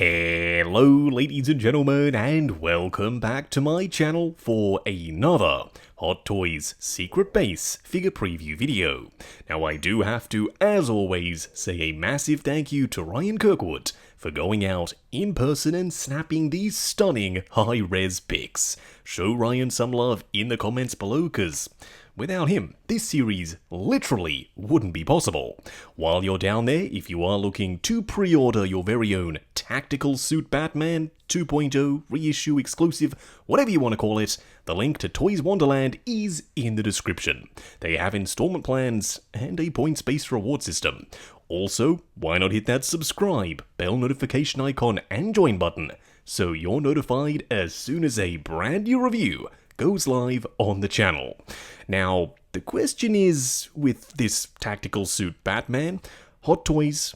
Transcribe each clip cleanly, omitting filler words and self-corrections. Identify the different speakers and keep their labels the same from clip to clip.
Speaker 1: Hello ladies and gentlemen, and welcome back to my channel for another Hot Toys Secret Base figure preview video. Now I do have to, as always, say a massive thank you to Ryan Kirkwood for going out in person and snapping these stunning high-res pics. Show Ryan some love in the comments below, cause without him, this series literally wouldn't be possible. While you're down there, if you are looking to pre-order your very own Tactical Suit Batman 2.0 reissue exclusive, whatever you want to call it, the link to Toys Wonderland is in the description. They have installment plans and a points-based reward system. Also, why not hit that subscribe, bell notification icon and join button so you're notified as soon as a brand new review goes live on the channel. Now, the question is, with this Tactical Suit Batman, Hot Toys,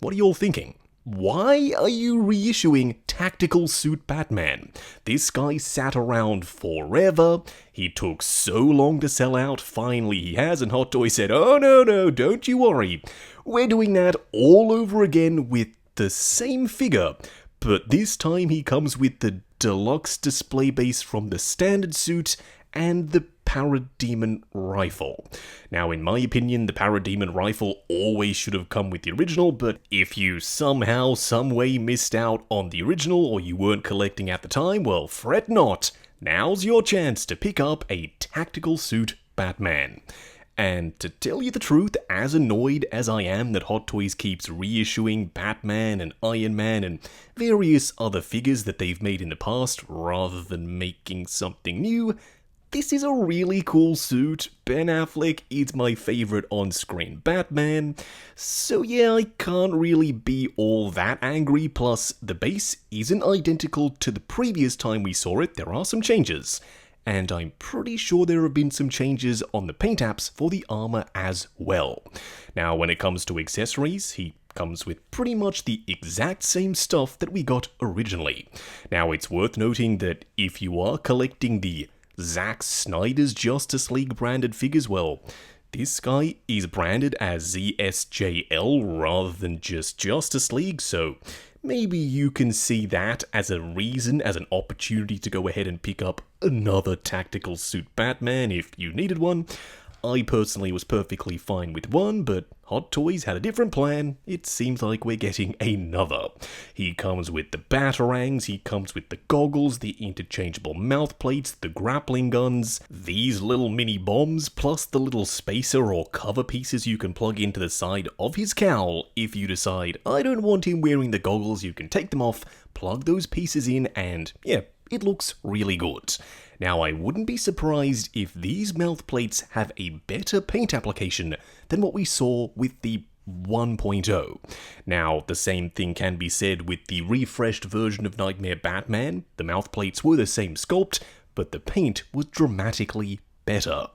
Speaker 1: what are you all thinking? Why are you reissuing Tactical Suit Batman? This guy sat around forever, he took so long to sell out, finally he has, and Hot Toys said, oh no, don't you worry, we're doing that all over again with the same figure, but this time he comes with the deluxe display base from the standard suit and the Parademon rifle. Now, in my opinion, the Parademon rifle always should have come with the original, but if you somehow, someway missed out on the original or you weren't collecting at the time, well, fret not. Now's your chance to pick up a Tactical Suit Batman. And to tell you the truth, as annoyed as I am that Hot Toys keeps reissuing Batman and Iron Man and various other figures that they've made in the past rather than making something new, this is a really cool suit. Ben Affleck is my favorite on-screen Batman, so yeah, I can't really be all that angry, plus the base isn't identical to the previous time we saw it, there are some changes. And I'm pretty sure there have been some changes on the paint apps for the armor as well. Now, when it comes to accessories, he comes with pretty much the exact same stuff that we got originally. Now, it's worth noting that if you are collecting the Zack Snyder's Justice League branded figures, well, this guy is branded as ZSJL rather than just Justice League, so maybe you can see that as a reason, as an opportunity to go ahead and pick up another Tactical Suit Batman if you needed one. I personally was perfectly fine with one, but Hot Toys had a different plan. It seems like we're getting another. He comes with the batarangs, he comes with the goggles, the interchangeable mouth plates, the grappling guns, these little mini bombs, plus the little spacer or cover pieces you can plug into the side of his cowl. If you decide, I don't want him wearing the goggles, you can take them off, plug those pieces in, and yeah, it looks really good. Now, I wouldn't be surprised if these mouth plates have a better paint application than what we saw with the 1.0. Now, the same thing can be said with the refreshed version of Nightmare Batman. The mouth plates were the same sculpt, but the paint was dramatically better.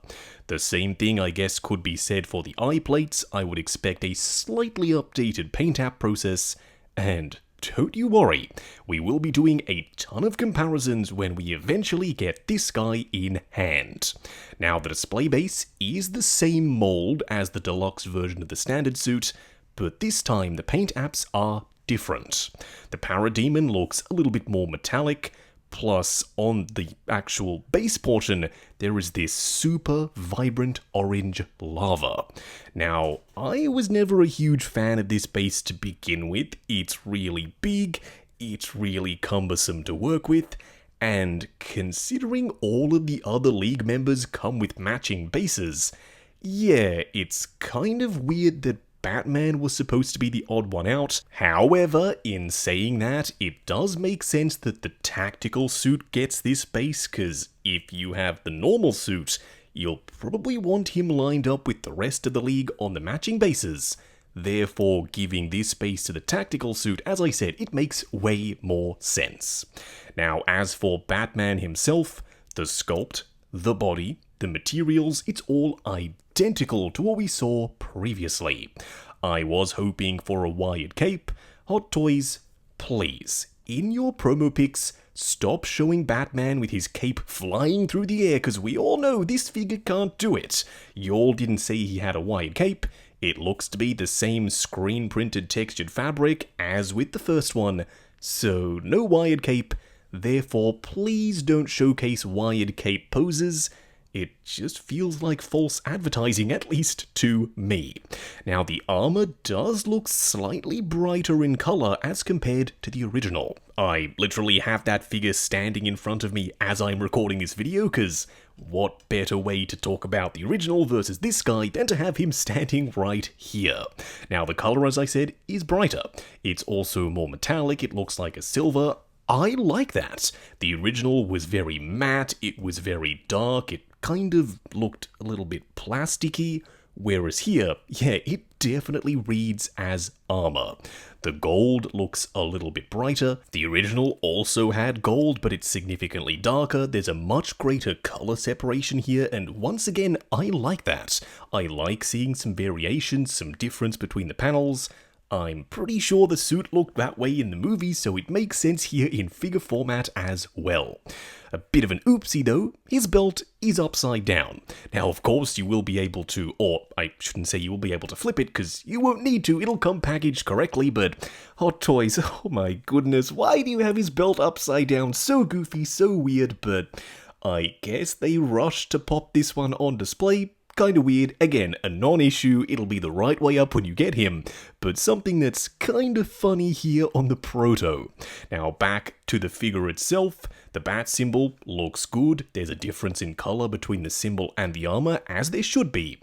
Speaker 1: The same thing, I guess, could be said for the eye plates. I would expect a slightly updated paint app process, and don't you worry, we will be doing a ton of comparisons when we eventually get this guy in hand. Now, the display base is the same mold as the deluxe version of the standard suit, but this time the paint apps are different. The Parademon looks a little bit more metallic, plus on the actual base portion, there is this super vibrant orange lava. Now, I was never a huge fan of this base to begin with. It's really big, it's really cumbersome to work with, and considering all of the other League members come with matching bases, yeah, it's kind of weird that Batman was supposed to be the odd one out. However, in saying that, it does make sense that the Tactical Suit gets this base, because if you have the normal suit, you'll probably want him lined up with the rest of the League on the matching bases. Therefore, giving this base to the Tactical Suit, as I said, it makes way more sense. Now, as for Batman himself, the sculpt, the body, the materials, it's all identical to what we saw previously. I was hoping for a wired cape. Hot Toys, please, in your promo pics, stop showing Batman with his cape flying through the air, because we all know this figure can't do it. Y'all didn't say he had a wired cape. It looks to be the same screen-printed textured fabric as with the first one. So no wired cape, therefore please don't showcase wired cape poses. It just feels like false advertising, at least to me. Now, the armor does look slightly brighter in color as compared to the original. I literally have that figure standing in front of me as I'm recording this video, because what better way to talk about the original versus this guy than to have him standing right here. Now, the color, as I said, is brighter. It's also more metallic, it looks like a silver. I like that. The original was very matte, it was very dark, it kind of looked a little bit plasticky, whereas here, yeah, it definitely reads as armor. The gold looks a little bit brighter. The original also had gold, but it's significantly darker. There's a much greater color separation here, and once again, I like that. I like seeing some variations, some difference between the panels. I'm pretty sure the suit looked that way in the movie, so it makes sense here in figure format as well. A bit of an oopsie though, his belt is upside down. Now of course you will be able to, or I shouldn't say you will be able to flip it, because you won't need to, it'll come packaged correctly, but Hot Toys, oh my goodness, why do you have his belt upside down? So goofy, so weird, but I guess they rushed to pop this one on display. Kinda weird, again, a non-issue, it'll be the right way up when you get him, but something that's kinda funny here on the proto. Now back to the figure itself, the bat symbol looks good, there's a difference in color between the symbol and the armor, as there should be.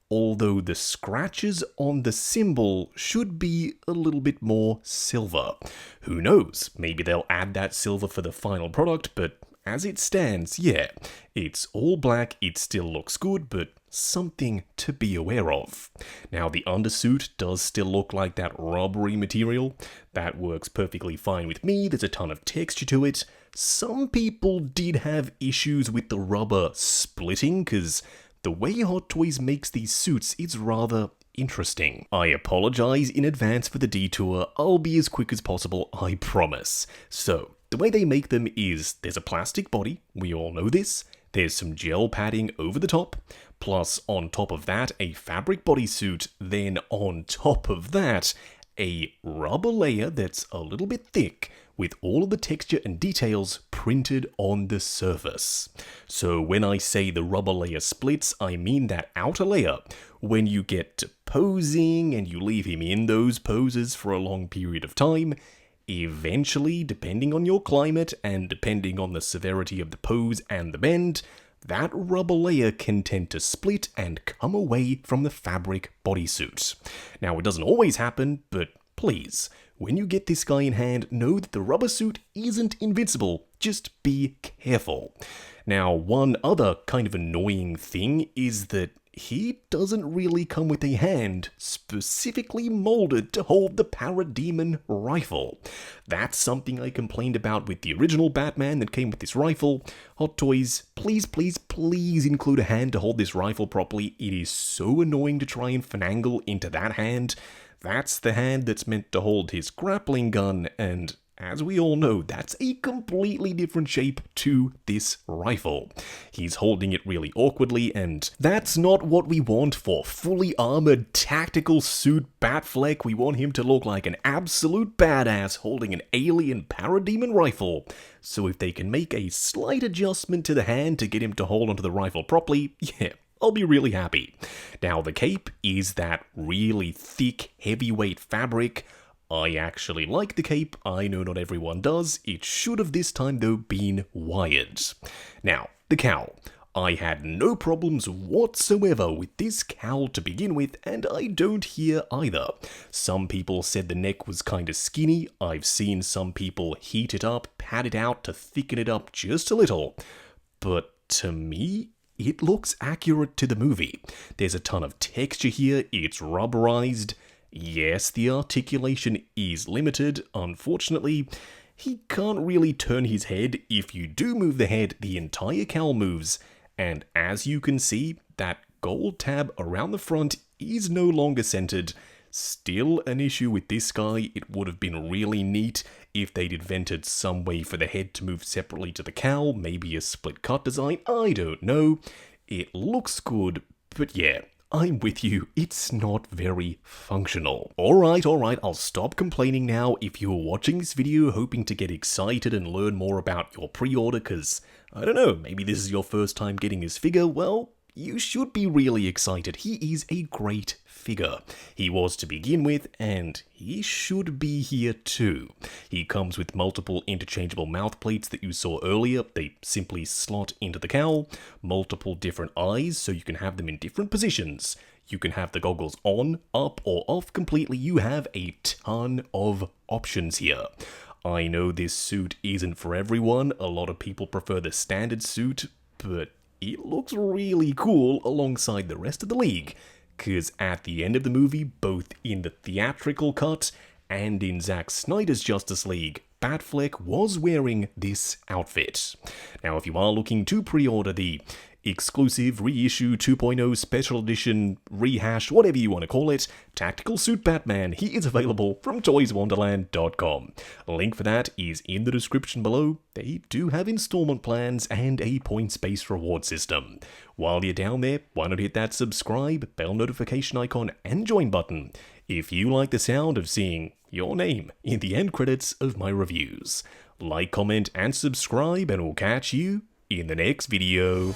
Speaker 1: Although the scratches on the symbol should be a little bit more silver. Who knows, maybe they'll add that silver for the final product, but as it stands, yeah, it's all black, it still looks good, but something to be aware of. Now, the undersuit does still look like that rubbery material. That works perfectly fine with me, there's a ton of texture to it. Some people did have issues with the rubber splitting, because the way Hot Toys makes these suits is rather interesting. I apologize in advance for the detour, I'll be as quick as possible, I promise. So, the way they make them is, there's a plastic body, we all know this, there's some gel padding over the top, plus on top of that a fabric bodysuit, then on top of that a rubber layer that's a little bit thick with all of the texture and details printed on the surface. So when I say the rubber layer splits, I mean that outer layer. When you get to posing and you leave him in those poses for a long period of time, eventually, depending on your climate and depending on the severity of the pose and the bend, that rubber layer can tend to split and come away from the fabric bodysuit. Now, it doesn't always happen, but please, when you get this guy in hand, know that the rubber suit isn't invincible. Just be careful. Now, one other kind of annoying thing is that he doesn't really come with a hand specifically molded to hold the parademon rifle. That's something I complained about with the original Batman that came with this rifle. Hot Toys, please, please, please include a hand to hold this rifle properly. It is so annoying to try and finagle into that hand. That's the hand that's meant to hold his grappling gun, and as we all know, that's a completely different shape to this rifle. He's holding it really awkwardly, and that's not what we want for fully armored tactical suit Batfleck. We want him to look like an absolute badass holding an alien parademon rifle. So if they can make a slight adjustment to the hand to get him to hold onto the rifle properly, yeah, I'll be really happy. Now, the cape is that really thick, heavyweight fabric. I actually like the cape, I know not everyone does, it should have this time though been wired. Now, the cowl. I had no problems whatsoever with this cowl to begin with, and I don't here either. Some people said the neck was kinda skinny, I've seen some people heat it up, pat it out to thicken it up just a little, but to me, it looks accurate to the movie. There's a ton of texture here, it's rubberized. Yes, the articulation is limited. Unfortunately, he can't really turn his head. If you do move the head, the entire cowl moves. And as you can see, that gold tab around the front is no longer centered. Still an issue with this guy. It would have been really neat if they'd invented some way for the head to move separately to the cowl, maybe a split cut design, I don't know. It looks good, but yeah, I'm with you, it's not very functional. Alright, I'll stop complaining now. If you're watching this video hoping to get excited and learn more about your pre-order, cause, I don't know, maybe this is your first time getting his figure, well, you should be really excited. He is a great figure. He was to begin with, and he should be here too. He comes with multiple interchangeable mouth plates that you saw earlier. They simply slot into the cowl. Multiple different eyes, so you can have them in different positions. You can have the goggles on, up, or off completely. You have a ton of options here. I know this suit isn't for everyone. A lot of people prefer the standard suit, but it looks really cool alongside the rest of the league, cause at the end of the movie, both in the theatrical cut and in Zack Snyder's Justice League, Batfleck was wearing this outfit. Now, if you are looking to pre-order the exclusive reissue 2.0 special edition rehash, whatever you want to call it, Tactical Suit Batman, he is available from toyswonderland.com. Link for that is in the description below. They do have installment plans and a points-based reward system. While you're down there, why not hit that subscribe, bell notification icon, and join button if you like the sound of seeing your name in the end credits of my reviews. Like, comment, and subscribe, and we'll catch you in the next video.